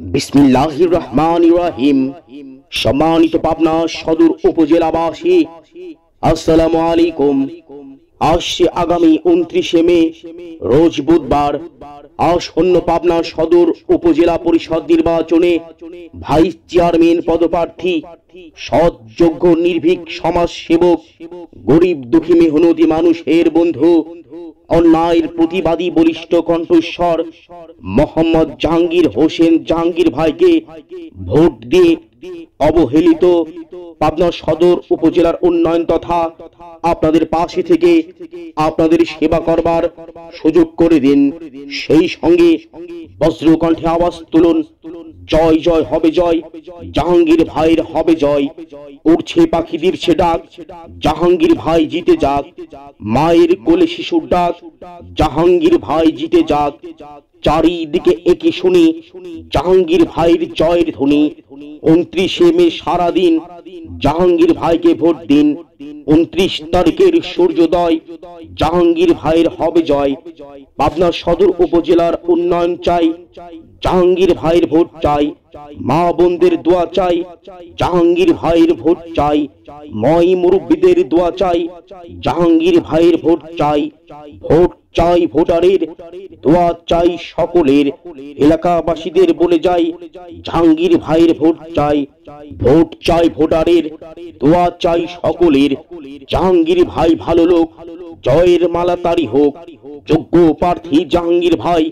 বিসমিল্লাহির রহমানির রহিম। সম্মানিত পাবনা সদর উপজেলাবাসী, আসসালামু আলাইকুম। আসছে আগামী 29শে মে রোজ বুধবার আসন্ন পাবনা সদর উপজেলা পরিষদ নির্বাচনে ভাইস চেয়ারম্যান পদপ্রার্থী সৎ, যোগ্য, নির্ভীক সমাজ সেবক, গরিব দুঃখী মেহনতি মানুষের বন্ধু, অন্যায়ের প্রতিবাদী বলিষ্ঠ কণ্ঠস্বর মোহাম্মদ জাহাঙ্গীর হোসেন জাহাঙ্গীর ভাইকে ভোট দিয়ে অবহেলিত পাবনা সদর উপজেলার উন্নয়ন তথা আপনাদের পাশে থেকে আপনাদের সেবা করবার সুযোগ করে দিন। সেই সঙ্গে বজ্রকণ্ঠে আওয়াজ তুলুন, জয় জয় হবে জয়, জাহাঙ্গীর ভাইয়ের হবে জয়। উড়ছে পাখিদের সে ডাক, জাহাঙ্গীর ভাই জিতে যাক। মায়ের কোলে শিশুর ডাক, জাহাঙ্গীর ভাই জিতে যাক। চারিদিকে একে শুনি জাহাঙ্গীর ভাইয়ের জয়ের ধ্বনি। 29শে মে সারাদিন জাহাঙ্গীর ভাইকে ভোট দিন। 29 তারিখের সূর্যোদয় জাহাঙ্গীর ভাইয়ের হবে জয়। পাবনা সদর উপজেলার উন্নয়ন চাই, জাহাঙ্গীর ভাইয়ের ভোট চাই। মা বোনদের দোয়া চাই, জাহাঙ্গীর ভাইয়ের ভোট চাই। ময় মুরব্বীদের দোয়া চাই, জাহাঙ্গীর ভাইয়ের ভোট চাই। ভোট চাই ভোটারের, দোয়া চাই সকলের। এলাকাবাসীদের বলে যাই, জাহাঙ্গীর ভাইয়ের ভোট চাই। ভোট চাই ভোটারের, দোয়া চাই সকলের। জাহাঙ্গীর ভাই ভালো লোক, জয়ের মালা তারি হোক। যোগ্য প্রার্থী জাহাঙ্গীর ভাই,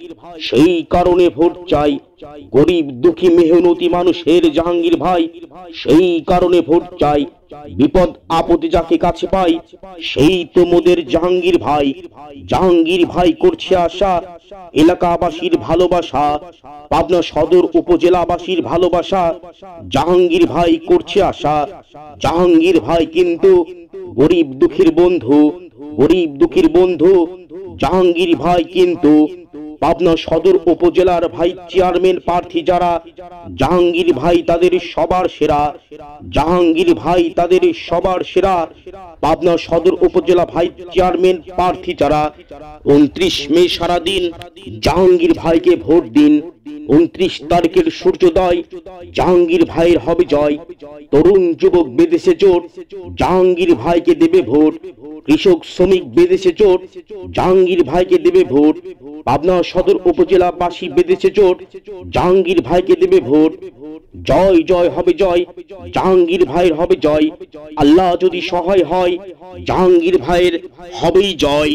সেই কারণে ভোট চাই। গরিব দুঃখী মেহনতি মানুষের জাহাঙ্গীর ভাই, সেই কারণে ভোট চাই। বিপদ আপদে যাকে কাছে পাই, সেই তো মোদের জাহাঙ্গীর ভাই। জাহাঙ্গীর ভাই করছে আশা এলাকাবাসীর ভালোবাসা, পাবনা সদর উপজেলাবাসীর ভালোবাসা। জাহাঙ্গীর ভাই করছে আশা। জাহাঙ্গীর ভাই কিন্তু গরিব দুঃখীর বন্ধু, গরিব দুঃখীর বন্ধু। জাহাঙ্গীর ভাই কিন্তু পাবনা সদর উপজেলার ভাইস চেয়ারম্যান প্রার্থী যারা, জাহাঙ্গীর ভাই তাদের সবার সেরা। জাহাঙ্গীর ভাই তাদের সবার সেরা। পাবনা সদর উপজেলা ভাইস চেয়ারম্যান প্রার্থী যারা, 29 মে সারাদিন জাহাঙ্গীর ভাইকে ভোট দিন। 29 তারিখের সূর্যোদয় জাহাঙ্গীর ভাইয়ের হবে জয়। তরুণ যুবক বেঁধেছে জোট, জাহাঙ্গীর ভাইকে দেবে ভোট। কৃষক শ্রমিক বেঁধেছে জোট, জাহাঙ্গীর ভাইকে দেবে ভোট। পাবনা সদর উপজেলাবাসী বেঁধেছে জোট, জাহাঙ্গীর ভাইকে দেবে ভোট। জয় জয় হবে জয়, জাহাঙ্গীর ভাইয়ের হবে জয়। আল্লাহ যদি সহায় হয়, জাহাঙ্গীর ভাইয়ের হবেই জয়।